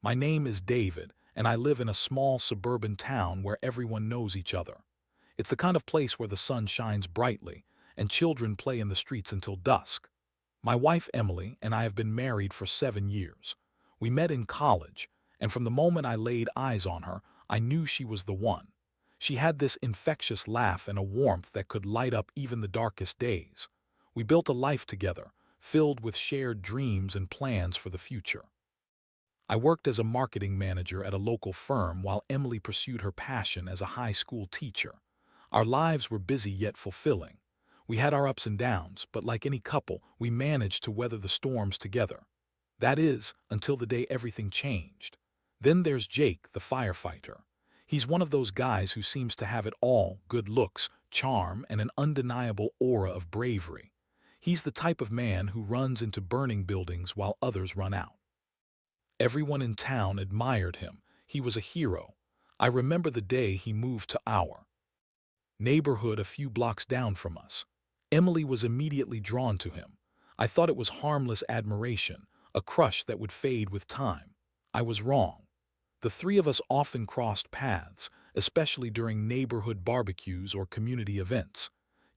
My name is David, and I live in a small suburban town where everyone knows each other. It's the kind of place where the sun shines brightly, and children play in the streets until dusk. My wife Emily and I have been married for 7 years. We met in college, and from the moment I laid eyes on her, I knew she was the one. She had this infectious laugh and a warmth that could light up even the darkest days. We built a life together, filled with shared dreams and plans for the future. I worked as a marketing manager at a local firm while Emily pursued her passion as a high school teacher. Our lives were busy yet fulfilling. We had our ups and downs, but like any couple, we managed to weather the storms together. That is, until the day everything changed. Then there's Jake, the firefighter. He's one of those guys who seems to have it all: good looks, charm, and an undeniable aura of bravery. He's the type of man who runs into burning buildings while others run out. Everyone in town admired him. He was a hero. I remember the day he moved to our neighborhood a few blocks down from us. Emily was immediately drawn to him. I thought it was harmless admiration, a crush that would fade with time. I was wrong. The three of us often crossed paths, especially during neighborhood barbecues or community events.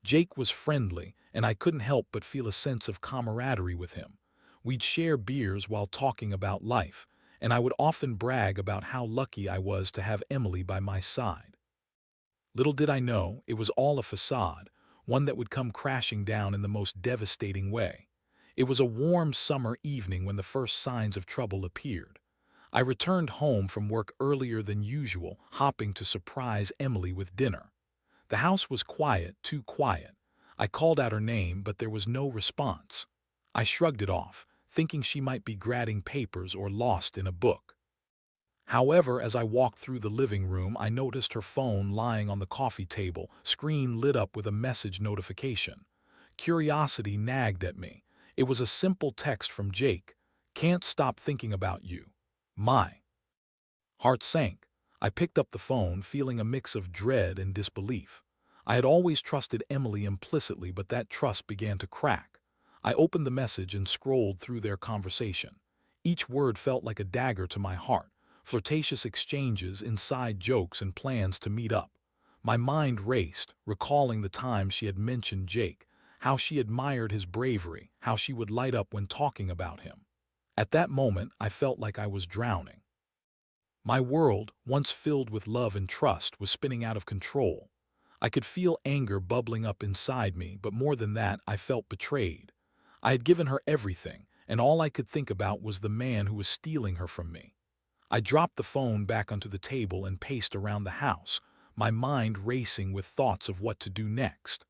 Jake was friendly, and I couldn't help but feel a sense of camaraderie with him. We'd share beers while talking about life, and I would often brag about how lucky I was to have Emily by my side. Little did I know, it was all a facade, one that would come crashing down in the most devastating way. It was a warm summer evening when the first signs of trouble appeared. I returned home from work earlier than usual, hoping to surprise Emily with dinner. The house was quiet, too quiet. I called out her name, but there was no response. I shrugged it off, thinking she might be grading papers or lost in a book. However, as I walked through the living room, I noticed her phone lying on the coffee table, screen lit up with a message notification. Curiosity nagged at me. It was a simple text from Jake. "Can't stop thinking about you." My heart sank. I picked up the phone, feeling a mix of dread and disbelief. I had always trusted Emily implicitly, but that trust began to crack. I opened the message and scrolled through their conversation. Each word felt like a dagger to my heart: flirtatious exchanges, inside jokes, and plans to meet up. My mind raced, recalling the times she had mentioned Jake, how she admired his bravery, how she would light up when talking about him. At that moment, I felt like I was drowning. My world, once filled with love and trust, was spinning out of control. I could feel anger bubbling up inside me, but more than that, I felt betrayed. I had given her everything, and all I could think about was the man who was stealing her from me. I dropped the phone back onto the table and paced around the house, my mind racing with thoughts of what to do next.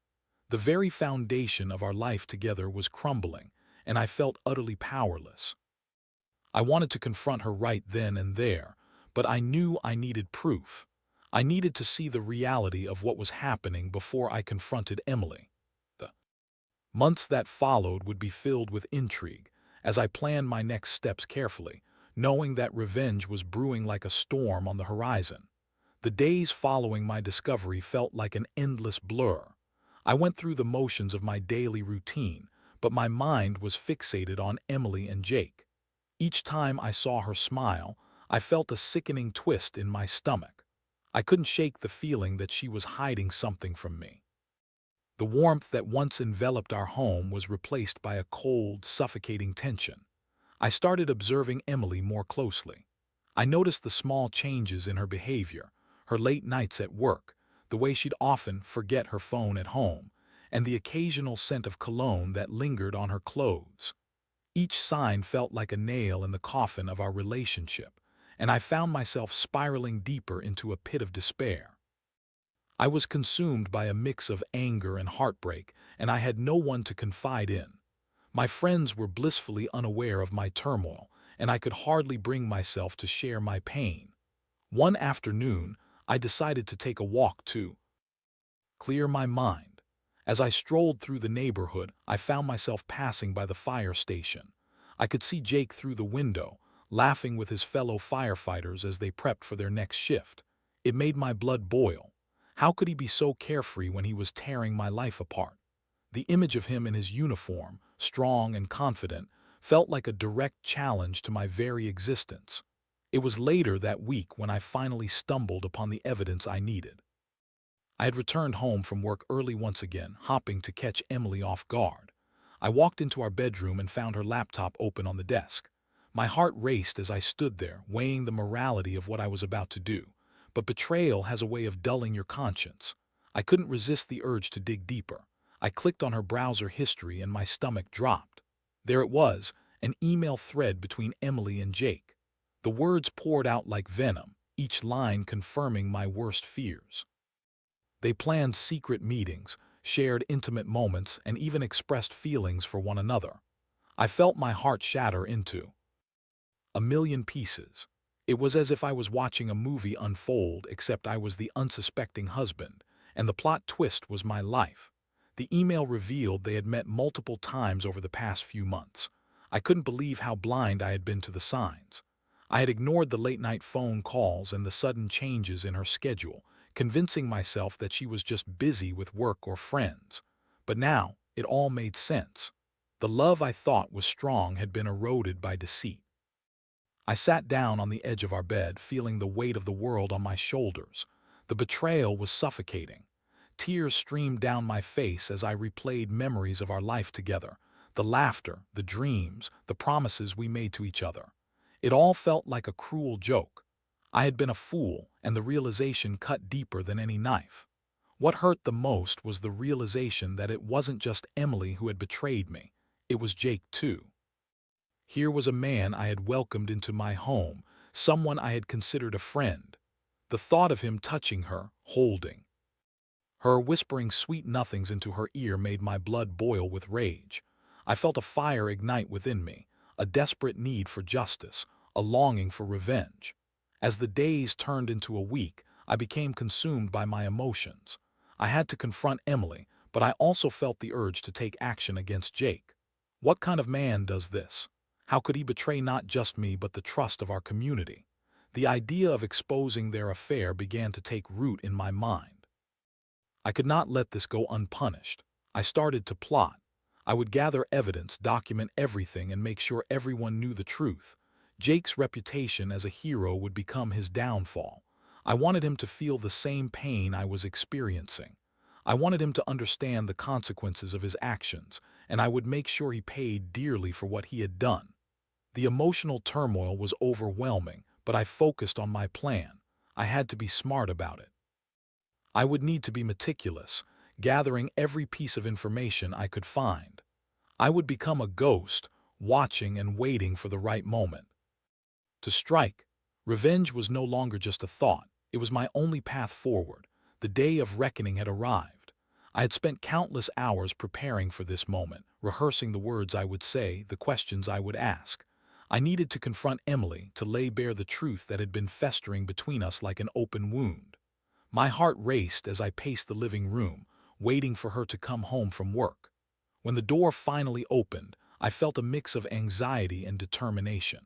The very foundation of our life together was crumbling, and I felt utterly powerless. I wanted to confront her right then and there, but I knew I needed proof. I needed to see the reality of what was happening before I confronted Emily. The months that followed would be filled with intrigue, as I planned my next steps carefully, knowing that revenge was brewing like a storm on the horizon. The days following my discovery felt like an endless blur. I went through the motions of my daily routine, but my mind was fixated on Emily and Jake. Each time I saw her smile, I felt a sickening twist in my stomach. I couldn't shake the feeling that she was hiding something from me. The warmth that once enveloped our home was replaced by a cold, suffocating tension. I started observing Emily more closely. I noticed the small changes in her behavior: her late nights at work, the way she'd often forget her phone at home, and the occasional scent of cologne that lingered on her clothes. Each sign felt like a nail in the coffin of our relationship, and I found myself spiraling deeper into a pit of despair. I was consumed by a mix of anger and heartbreak, and I had no one to confide in. My friends were blissfully unaware of my turmoil, and I could hardly bring myself to share my pain. One afternoon, I decided to take a walk to clear my mind. As I strolled through the neighborhood, I found myself passing by the fire station. I could see Jake through the window, laughing with his fellow firefighters as they prepped for their next shift. It made my blood boil. How could he be so carefree when he was tearing my life apart? The image of him in his uniform, strong and confident, felt like a direct challenge to my very existence. It was later that week when I finally stumbled upon the evidence I needed. I had returned home from work early once again, hoping to catch Emily off guard. I walked into our bedroom and found her laptop open on the desk. My heart raced as I stood there, weighing the morality of what I was about to do. But betrayal has a way of dulling your conscience. I couldn't resist the urge to dig deeper. I clicked on her browser history and my stomach dropped. There it was, an email thread between Emily and Jake. The words poured out like venom, each line confirming my worst fears. They planned secret meetings, shared intimate moments, and even expressed feelings for one another. I felt my heart shatter into a million pieces. It was as if I was watching a movie unfold, except I was the unsuspecting husband, and the plot twist was my life. The email revealed they had met multiple times over the past few months. I couldn't believe how blind I had been to the signs. I had ignored the late-night phone calls and the sudden changes in her schedule, convincing myself that she was just busy with work or friends. But now, it all made sense. The love I thought was strong had been eroded by deceit. I sat down on the edge of our bed, feeling the weight of the world on my shoulders. The betrayal was suffocating. Tears streamed down my face as I replayed memories of our life together, the laughter, the dreams, the promises we made to each other. It all felt like a cruel joke. I had been a fool, and the realization cut deeper than any knife. What hurt the most was the realization that it wasn't just Emily who had betrayed me. It was Jake, too. Here was a man I had welcomed into my home, someone I had considered a friend. The thought of him touching her, holding her, whispering sweet nothings into her ear made my blood boil with rage. I felt a fire ignite within me, a desperate need for justice, a longing for revenge. As the days turned into a week, I became consumed by my emotions. I had to confront Emily, but I also felt the urge to take action against Jake. What kind of man does this? How could he betray not just me but the trust of our community? The idea of exposing their affair began to take root in my mind. I could not let this go unpunished. I started to plot. I would gather evidence, document everything, and make sure everyone knew the truth. Jake's reputation as a hero would become his downfall. I wanted him to feel the same pain I was experiencing. I wanted him to understand the consequences of his actions, and I would make sure he paid dearly for what he had done. The emotional turmoil was overwhelming, but I focused on my plan. I had to be smart about it. I would need to be meticulous, gathering every piece of information I could find. I would become a ghost, watching and waiting for the right moment to strike. Revenge was no longer just a thought, it was my only path forward. The day of reckoning had arrived. I had spent countless hours preparing for this moment, rehearsing the words I would say, the questions I would ask. I needed to confront Emily, to lay bare the truth that had been festering between us like an open wound. My heart raced as I paced the living room, waiting for her to come home from work. When the door finally opened, I felt a mix of anxiety and determination.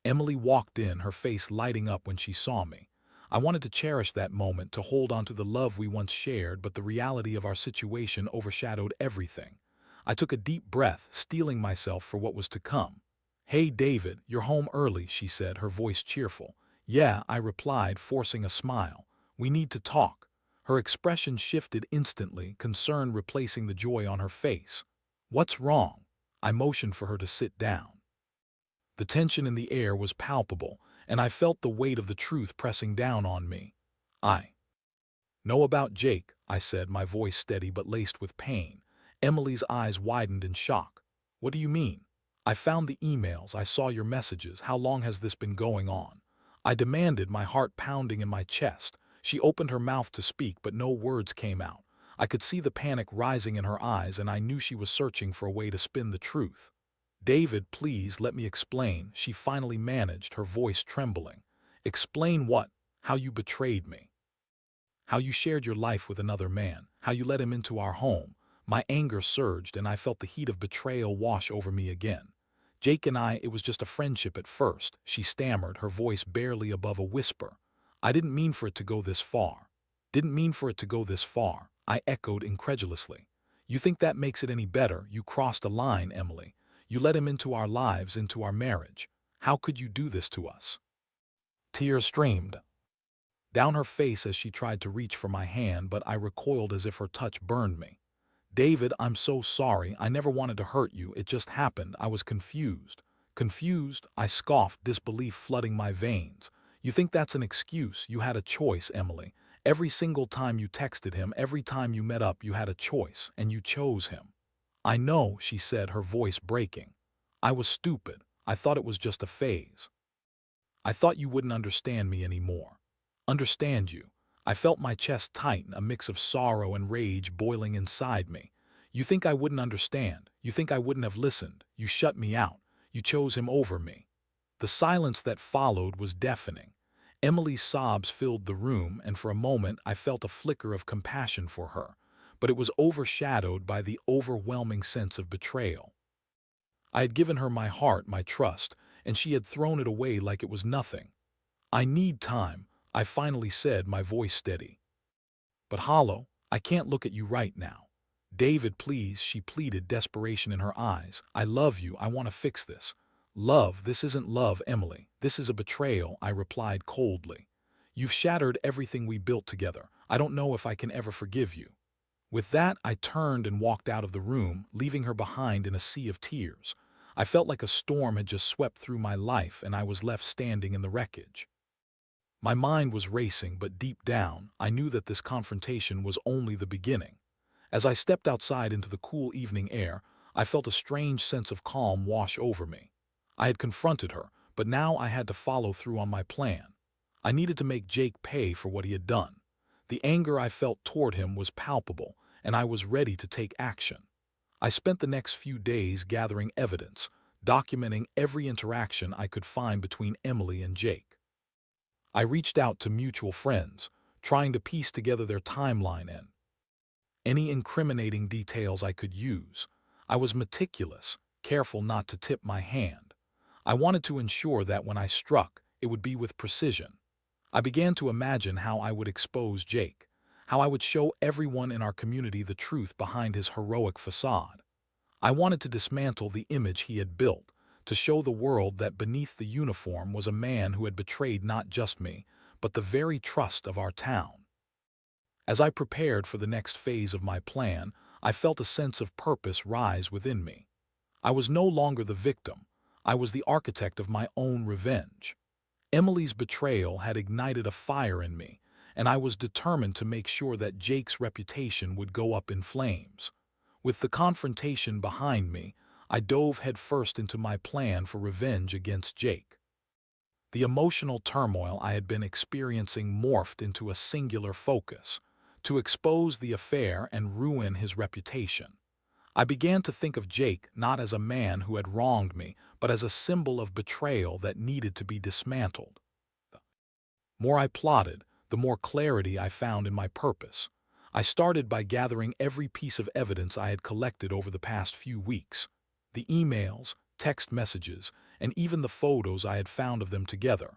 Emily walked in, her face lighting up when she saw me. I wanted to cherish that moment, to hold on to the love we once shared, but the reality of our situation overshadowed everything. I took a deep breath, steeling myself for what was to come. "Hey, David, you're home early," she said, her voice cheerful. "Yeah," I replied, forcing a smile. "We need to talk." Her expression shifted instantly, concern replacing the joy on her face. "What's wrong?" I motioned for her to sit down. The tension in the air was palpable, and I felt the weight of the truth pressing down on me. "I know about Jake," I said, my voice steady but laced with pain. Emily's eyes widened in shock. "What do you mean?" "I found the emails, I saw your messages. How long has this been going on?" I demanded, my heart pounding in my chest. She opened her mouth to speak, but no words came out. I could see the panic rising in her eyes, and I knew she was searching for a way to spin the truth. "David, please let me explain," she finally managed, her voice trembling. "Explain what? How you betrayed me. How you shared your life with another man. How you let him into our home." My anger surged, and I felt the heat of betrayal wash over me again. "Jake and I, it was just a friendship at first," she stammered, her voice barely above a whisper. "I didn't mean for it to go this far." "Didn't mean for it to go this far," I echoed incredulously. "You think that makes it any better? You crossed a line, Emily. You let him into our lives, into our marriage. How could you do this to us?" Tears streamed down her face as she tried to reach for my hand, but I recoiled as if her touch burned me. David, I'm so sorry. I never wanted to hurt you. It just happened. I was confused. Confused? I scoffed, disbelief flooding my veins. You think that's an excuse? You had a choice, Emily. Every single time you texted him, every time you met up, you had a choice, and you chose him. I know, she said, her voice breaking. I was stupid. I thought it was just a phase. I thought you wouldn't understand me anymore. Understand you. I felt my chest tighten, a mix of sorrow and rage boiling inside me. You think I wouldn't understand. You think I wouldn't have listened. You shut me out. You chose him over me. The silence that followed was deafening. Emily's sobs filled the room, and for a moment I felt a flicker of compassion for her, but it was overshadowed by the overwhelming sense of betrayal. I had given her my heart, my trust, and she had thrown it away like it was nothing. I need time, I finally said, my voice steady, but hollow. I can't look at you right now. David, please, she pleaded, desperation in her eyes. I love you. I want to fix this. Love? This isn't love, Emily. This is a betrayal, I replied coldly. You've shattered everything we built together. I don't know if I can ever forgive you. With that, I turned and walked out of the room, leaving her behind in a sea of tears. I felt like a storm had just swept through my life, and I was left standing in the wreckage. My mind was racing, but deep down, I knew that this confrontation was only the beginning. As I stepped outside into the cool evening air, I felt a strange sense of calm wash over me. I had confronted her, but now I had to follow through on my plan. I needed to make Jake pay for what he had done. The anger I felt toward him was palpable, and I was ready to take action. I spent the next few days gathering evidence, documenting every interaction I could find between Emily and Jake. I reached out to mutual friends, trying to piece together their timeline and any incriminating details I could use. I was meticulous, careful not to tip my hand. I wanted to ensure that when I struck, it would be with precision. I began to imagine how I would expose Jake, how I would show everyone in our community the truth behind his heroic facade. I wanted to dismantle the image he had built, to show the world that beneath the uniform was a man who had betrayed not just me, but the very trust of our town. As I prepared for the next phase of my plan, I felt a sense of purpose rise within me. I was no longer the victim. I was the architect of my own revenge. Emily's betrayal had ignited a fire in me, and I was determined to make sure that Jake's reputation would go up in flames. With the confrontation behind me, I dove headfirst into my plan for revenge against Jake. The emotional turmoil I had been experiencing morphed into a singular focus: to expose the affair and ruin his reputation. I began to think of Jake not as a man who had wronged me, but as a symbol of betrayal that needed to be dismantled. The more I plotted, the more clarity I found in my purpose. I started by gathering every piece of evidence I had collected over the past few weeks. The emails, text messages, and even the photos I had found of them together.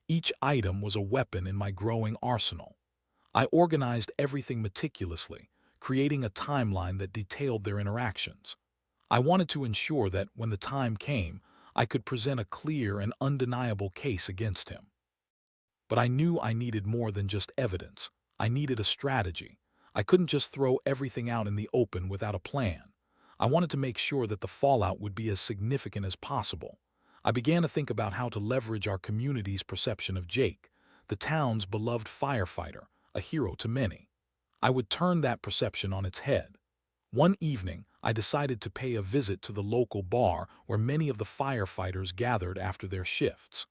Each item was a weapon in my growing arsenal. I organized everything meticulously, creating a timeline that detailed their interactions. I wanted to ensure that, when the time came, I could present a clear and undeniable case against him. But I knew I needed more than just evidence. I needed a strategy. I couldn't just throw everything out in the open without a plan. I wanted to make sure that the fallout would be as significant as possible. I began to think about how to leverage our community's perception of Jake, the town's beloved firefighter, a hero to many. I would turn that perception on its head. One evening, I decided to pay a visit to the local bar where many of the firefighters gathered after their shifts.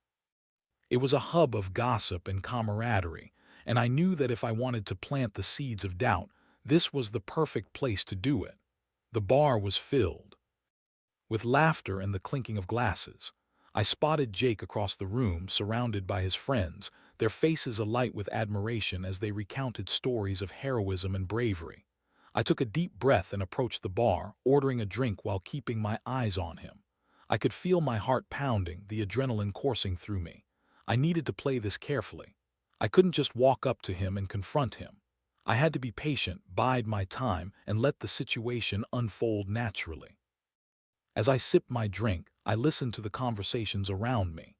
It was a hub of gossip and camaraderie, and I knew that if I wanted to plant the seeds of doubt, this was the perfect place to do it. The bar was filled with laughter and the clinking of glasses. I spotted Jake across the room, surrounded by his friends, their faces alight with admiration as they recounted stories of heroism and bravery. I took a deep breath and approached the bar, ordering a drink while keeping my eyes on him. I could feel my heart pounding, the adrenaline coursing through me. I needed to play this carefully. I couldn't just walk up to him and confront him. I had to be patient, bide my time, and let the situation unfold naturally. As I sipped my drink, I listened to the conversations around me.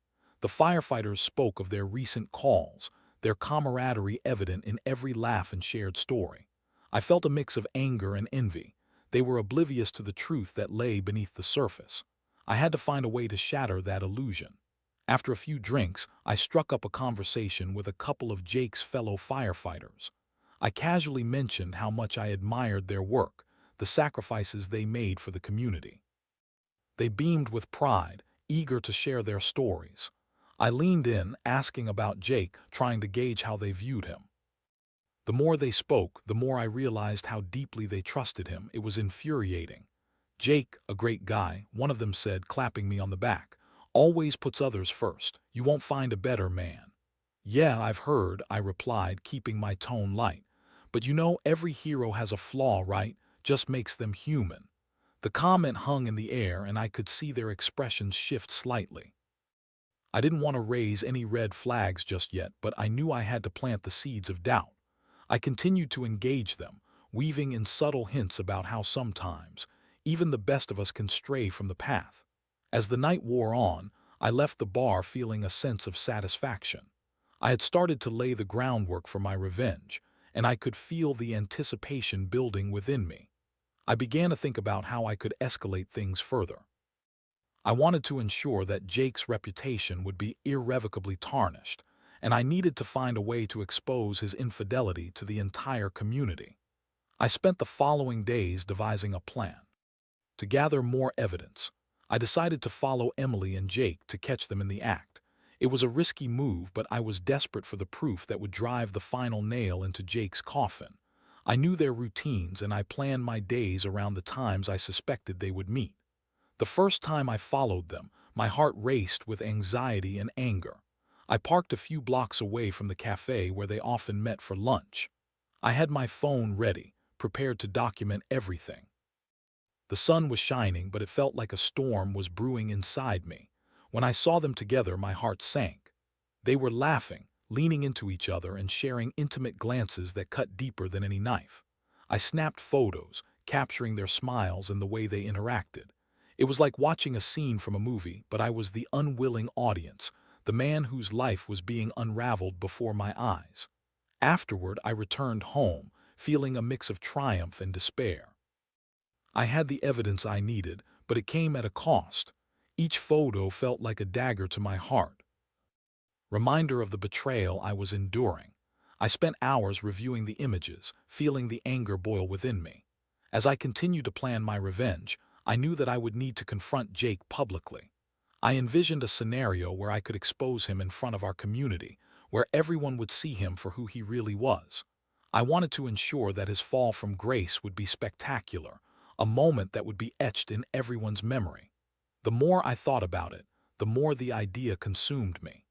The firefighters spoke of their recent calls, their camaraderie evident in every laugh and shared story. I felt a mix of anger and envy. They were oblivious to the truth that lay beneath the surface. I had to find a way to shatter that illusion. After a few drinks, I struck up a conversation with a couple of Jake's fellow firefighters. I casually mentioned how much I admired their work, the sacrifices they made for the community. They beamed with pride, eager to share their stories. I leaned in, asking about Jake, trying to gauge how they viewed him. The more they spoke, the more I realized how deeply they trusted him. It was infuriating. "Jake, a great guy," one of them said, clapping me on the back. "Always puts others first. You won't find a better man." "Yeah, I've heard," I replied, keeping my tone light. "But you know, every hero has a flaw, right? Just makes them human." The comment hung in the air, and I could see their expressions shift slightly. I didn't want to raise any red flags just yet, but I knew I had to plant the seeds of doubt. I continued to engage them, weaving in subtle hints about how sometimes even the best of us can stray from the path. As the night wore on, I left the bar feeling a sense of satisfaction. I had started to lay the groundwork for my revenge, and I could feel the anticipation building within me. I began to think about how I could escalate things further. I wanted to ensure that Jake's reputation would be irrevocably tarnished, and I needed to find a way to expose his infidelity to the entire community. I spent the following days devising a plan. To gather more evidence, I decided to follow Emily and Jake to catch them in the act. It was a risky move, but I was desperate for the proof that would drive the final nail into Jake's coffin. I knew their routines, and I planned my days around the times I suspected they would meet. The first time I followed them, my heart raced with anxiety and anger. I parked a few blocks away from the cafe where they often met for lunch. I had my phone ready, prepared to document everything. The sun was shining, but it felt like a storm was brewing inside me. When I saw them together, my heart sank. They were laughing, leaning into each other, and sharing intimate glances that cut deeper than any knife. I snapped photos, capturing their smiles and the way they interacted. It was like watching a scene from a movie, but I was the unwilling audience, the man whose life was being unraveled before my eyes. Afterward, I returned home, feeling a mix of triumph and despair. I had the evidence I needed, but it came at a cost. Each photo felt like a dagger to my heart, reminder of the betrayal I was enduring. I spent hours reviewing the images, feeling the anger boil within me. As I continued to plan my revenge, I knew that I would need to confront Jake publicly. I envisioned a scenario where I could expose him in front of our community, where everyone would see him for who he really was. I wanted to ensure that his fall from grace would be spectacular, a moment that would be etched in everyone's memory. The more I thought about it, the more the idea consumed me.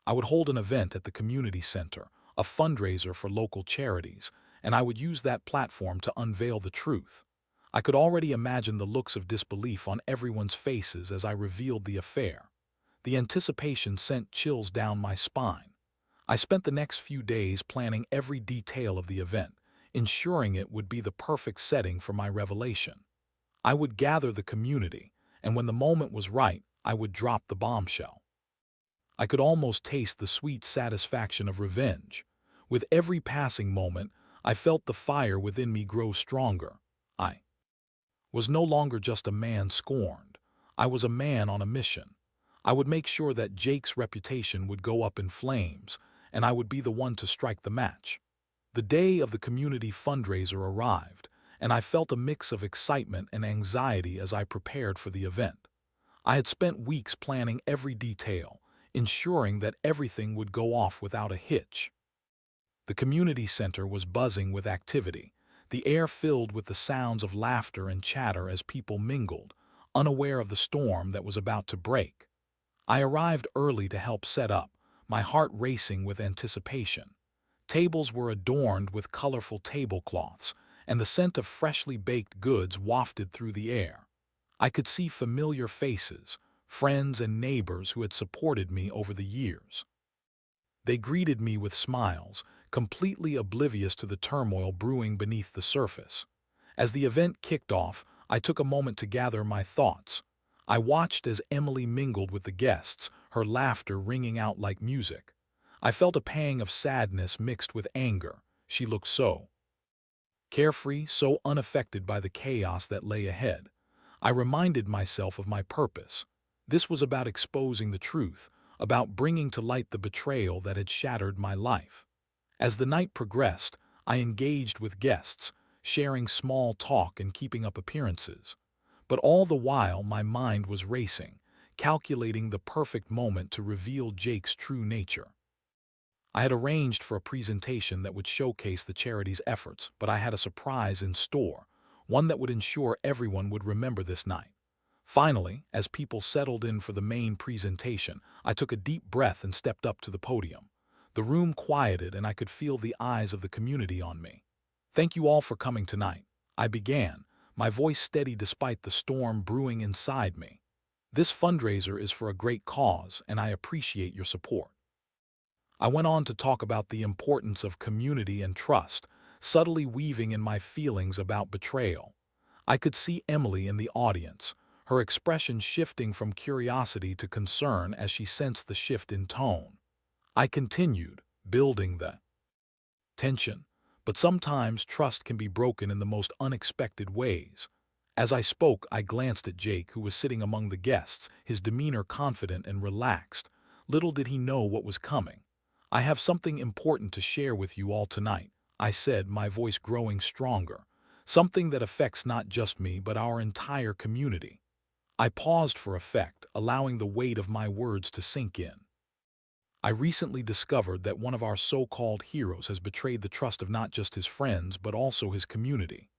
I would hold an event at the community center, a fundraiser for local charities, and I would use that platform to unveil the truth. I could already imagine the looks of disbelief on everyone's faces as I revealed the affair. The anticipation sent chills down my spine. I spent the next few days planning every detail of the event, ensuring it would be the perfect setting for my revelation. I would gather the community, and when the moment was right, I would drop the bombshell. I could almost taste the sweet satisfaction of revenge. With every passing moment, I felt the fire within me grow stronger. I was no longer just a man scorned. I was a man on a mission. I would make sure that Jake's reputation would go up in flames, and I would be the one to strike the match. The day of the community fundraiser arrived, and I felt a mix of excitement and anxiety as I prepared for the event. I had spent weeks planning every detail, ensuring that everything would go off without a hitch. The community center was buzzing with activity, the air filled with the sounds of laughter and chatter as people mingled, unaware of the storm that was about to break. I arrived early to help set up, my heart racing with anticipation. Tables were adorned with colorful tablecloths, and the scent of freshly baked goods wafted through the air. I could see familiar faces, friends and neighbors who had supported me over the years. They greeted me with smiles, completely oblivious to the turmoil brewing beneath the surface. As the event kicked off, I took a moment to gather my thoughts. I watched as Emily mingled with the guests, her laughter ringing out like music. I felt a pang of sadness mixed with anger. She looked so carefree, so unaffected by the chaos that lay ahead. I reminded myself of my purpose. This was about exposing the truth, about bringing to light the betrayal that had shattered my life. As the night progressed, I engaged with guests, sharing small talk and keeping up appearances. But all the while, my mind was racing, calculating the perfect moment to reveal Jake's true nature. I had arranged for a presentation that would showcase the charity's efforts, but I had a surprise in store, one that would ensure everyone would remember this night. Finally, as people settled in for the main presentation, I took a deep breath and stepped up to the podium. The room quieted and I could feel the eyes of the community on me. "Thank you all for coming tonight," I began, my voice steady despite the storm brewing inside me. "This fundraiser is for a great cause, and I appreciate your support." I went on to talk about the importance of community and trust, subtly weaving in my feelings about betrayal. I could see Emily in the audience, her expression shifting from curiosity to concern as she sensed the shift in tone. I continued, building the tension, but sometimes trust can be broken in the most unexpected ways. As I spoke, I glanced at Jake, who was sitting among the guests, his demeanor confident and relaxed. Little did he know what was coming. "I have something important to share with you all tonight," I said, my voice growing stronger. "Something that affects not just me, but our entire community." I paused for effect, allowing the weight of my words to sink in. "I recently discovered that one of our so-called heroes has betrayed the trust of not just his friends, but also his community."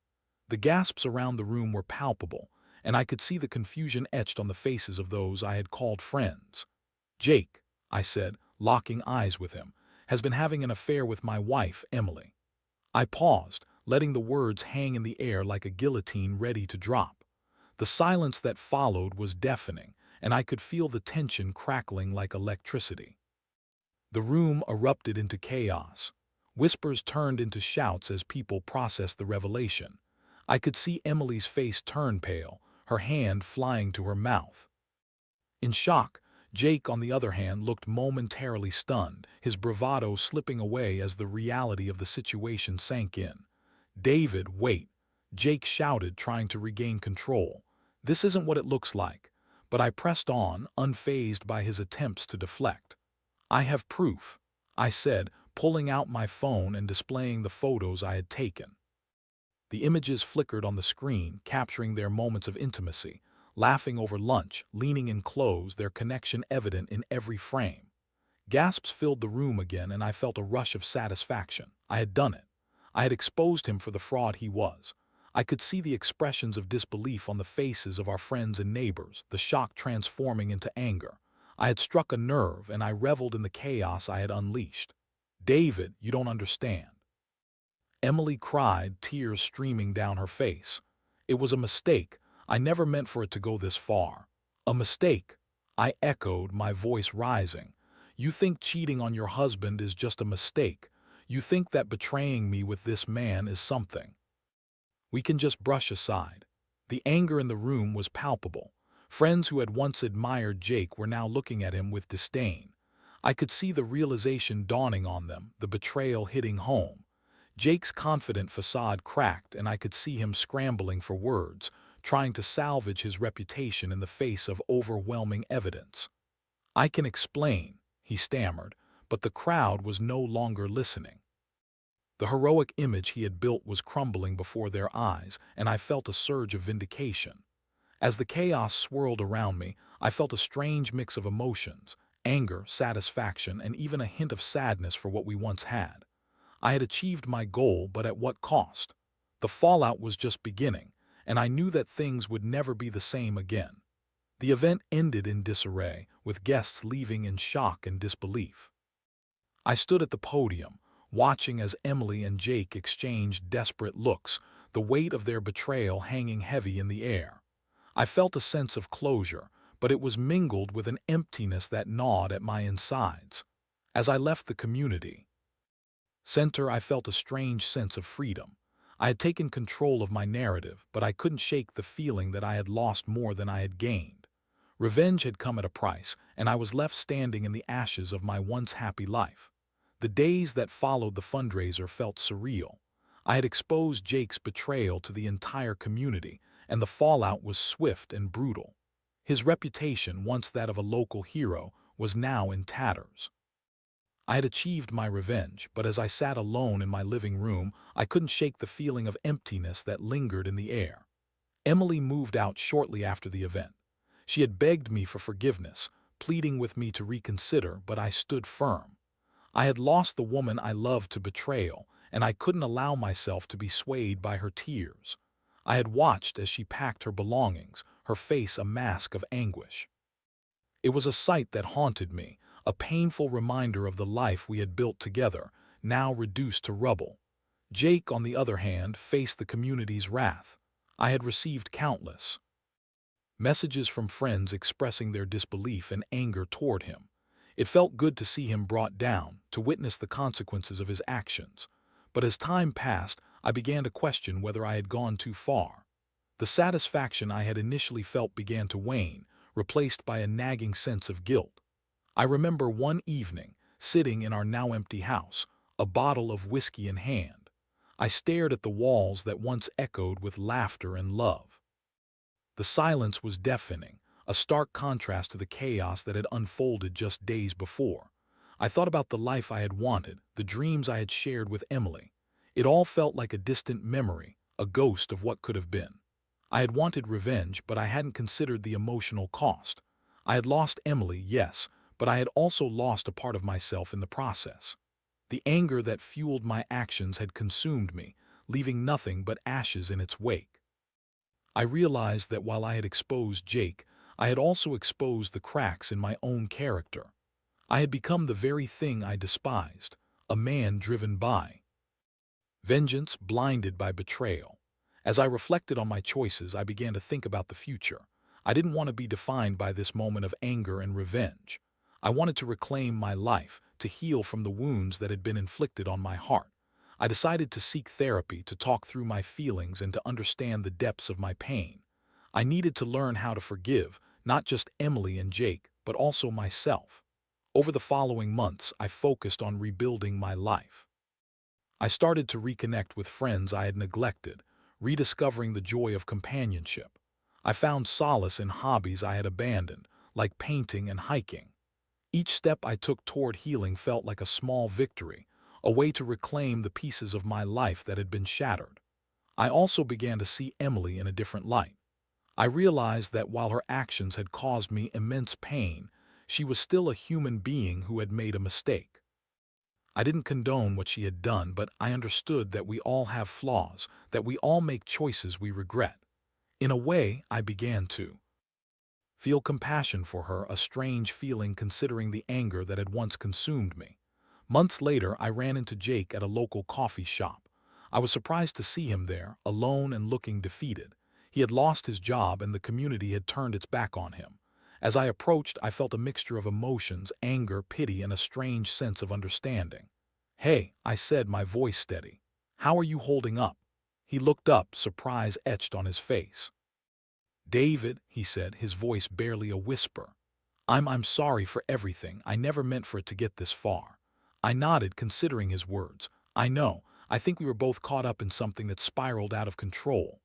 The gasps around the room were palpable, and I could see the confusion etched on the faces of those I had called friends. "Jake," I said, locking eyes with him, "has been having an affair with my wife, Emily." I paused, letting the words hang in the air like a guillotine ready to drop. The silence that followed was deafening, and I could feel the tension crackling like electricity. The room erupted into chaos. Whispers turned into shouts as people processed the revelation. I could see Emily's face turn pale, her hand flying to her mouth. In shock, Jake, on the other hand, looked momentarily stunned, his bravado slipping away as the reality of the situation sank in. "David, wait!" Jake shouted, trying to regain control. "This isn't what it looks like." But I pressed on, unfazed by his attempts to deflect. "I have proof," I said, pulling out my phone and displaying the photos I had taken. The images flickered on the screen, capturing their moments of intimacy, laughing over lunch, leaning in close, their connection evident in every frame. Gasps filled the room again, and I felt a rush of satisfaction. I had done it. I had exposed him for the fraud he was. I could see the expressions of disbelief on the faces of our friends and neighbors, the shock transforming into anger. I had struck a nerve, and I reveled in the chaos I had unleashed. "David, you don't understand," Emily cried, tears streaming down her face. "It was a mistake. I never meant for it to go this far." "A mistake," I echoed, my voice rising. "You think cheating on your husband is just a mistake. You think that betraying me with this man is something we can just brush aside." The anger in the room was palpable. Friends who had once admired Jake were now looking at him with disdain. I could see the realization dawning on them, the betrayal hitting home. Jake's confident facade cracked, and I could see him scrambling for words, trying to salvage his reputation in the face of overwhelming evidence. "I can explain," he stammered, but the crowd was no longer listening. The heroic image he had built was crumbling before their eyes, and I felt a surge of vindication. As the chaos swirled around me, I felt a strange mix of emotions: anger, satisfaction, and even a hint of sadness for what we once had. I had achieved my goal, but at what cost? The fallout was just beginning, and I knew that things would never be the same again. The event ended in disarray, with guests leaving in shock and disbelief. I stood at the podium, watching as Emily and Jake exchanged desperate looks, the weight of their betrayal hanging heavy in the air. I felt a sense of closure, but it was mingled with an emptiness that gnawed at my insides. As I left the community center, I felt a strange sense of freedom. I had taken control of my narrative, but I couldn't shake the feeling that I had lost more than I had gained. Revenge had come at a price, and I was left standing in the ashes of my once happy life. The days that followed the fundraiser felt surreal. I had exposed Jake's betrayal to the entire community, and the fallout was swift and brutal. His reputation, once that of a local hero, was now in tatters. I had achieved my revenge, but as I sat alone in my living room, I couldn't shake the feeling of emptiness that lingered in the air. Emily moved out shortly after the event. She had begged me for forgiveness, pleading with me to reconsider, but I stood firm. I had lost the woman I loved to betrayal, and I couldn't allow myself to be swayed by her tears. I had watched as she packed her belongings, her face a mask of anguish. It was a sight that haunted me, a painful reminder of the life we had built together, now reduced to rubble. Jake, on the other hand, faced the community's wrath. I had received countless messages from friends expressing their disbelief and anger toward him. It felt good to see him brought down, to witness the consequences of his actions. But as time passed, I began to question whether I had gone too far. The satisfaction I had initially felt began to wane, replaced by a nagging sense of guilt. I remember one evening, sitting in our now empty house, a bottle of whiskey in hand. I stared at the walls that once echoed with laughter and love. The silence was deafening, a stark contrast to the chaos that had unfolded just days before. I thought about the life I had wanted, the dreams I had shared with Emily. It all felt like a distant memory, a ghost of what could have been. I had wanted revenge, but I hadn't considered the emotional cost. I had lost Emily, yes, but I had also lost a part of myself in the process. The anger that fueled my actions had consumed me, leaving nothing but ashes in its wake. I realized that while I had exposed Jake, I had also exposed the cracks in my own character. I had become the very thing I despised, a man driven by vengeance, blinded by betrayal. As I reflected on my choices, I began to think about the future. I didn't want to be defined by this moment of anger and revenge. I wanted to reclaim my life, to heal from the wounds that had been inflicted on my heart. I decided to seek therapy, to talk through my feelings and to understand the depths of my pain. I needed to learn how to forgive, not just Emily and Jake, but also myself. Over the following months, I focused on rebuilding my life. I started to reconnect with friends I had neglected, rediscovering the joy of companionship. I found solace in hobbies I had abandoned, like painting and hiking. Each step I took toward healing felt like a small victory, a way to reclaim the pieces of my life that had been shattered. I also began to see Emily in a different light. I realized that while her actions had caused me immense pain, she was still a human being who had made a mistake. I didn't condone what she had done, but I understood that we all have flaws, that we all make choices we regret. In a way, I began to feel compassion for her, a strange feeling considering the anger that had once consumed me. Months later, I ran into Jake at a local coffee shop. I was surprised to see him there, alone and looking defeated. He had lost his job and the community had turned its back on him. As I approached, I felt a mixture of emotions, anger, pity, and a strange sense of understanding. "Hey," I said, my voice steady. "How are you holding up?" He looked up, surprise etched on his face. "David," he said, his voice barely a whisper. I'm sorry for everything. I never meant for it to get this far." I nodded, considering his words. "I know. I think we were both caught up in something that spiraled out of control."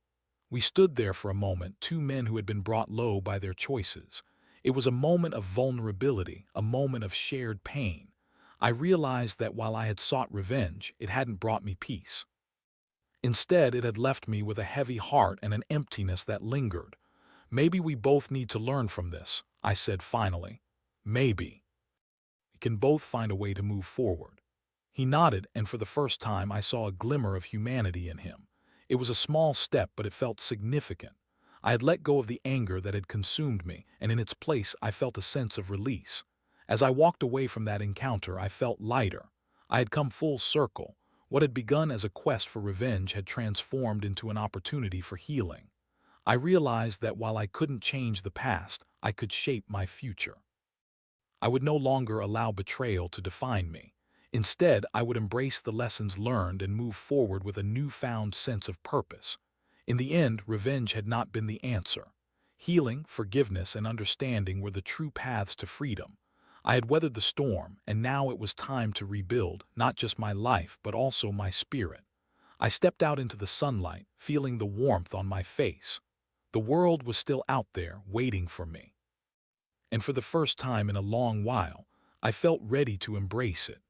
We stood there for a moment, two men who had been brought low by their choices. It was a moment of vulnerability, a moment of shared pain. I realized that while I had sought revenge, it hadn't brought me peace. Instead, it had left me with a heavy heart and an emptiness that lingered. "Maybe we both need to learn from this," I said finally. "Maybe we can both find a way to move forward." He nodded, and for the first time I saw a glimmer of humanity in him. It was a small step, but it felt significant. I had let go of the anger that had consumed me, and in its place I felt a sense of release. As I walked away from that encounter, I felt lighter. I had come full circle. What had begun as a quest for revenge had transformed into an opportunity for healing. I realized that while I couldn't change the past, I could shape my future. I would no longer allow betrayal to define me. Instead, I would embrace the lessons learned and move forward with a newfound sense of purpose. In the end, revenge had not been the answer. Healing, forgiveness, and understanding were the true paths to freedom. I had weathered the storm, and now it was time to rebuild, not just my life, but also my spirit. I stepped out into the sunlight, feeling the warmth on my face. The world was still out there, waiting for me. And for the first time in a long while, I felt ready to embrace it.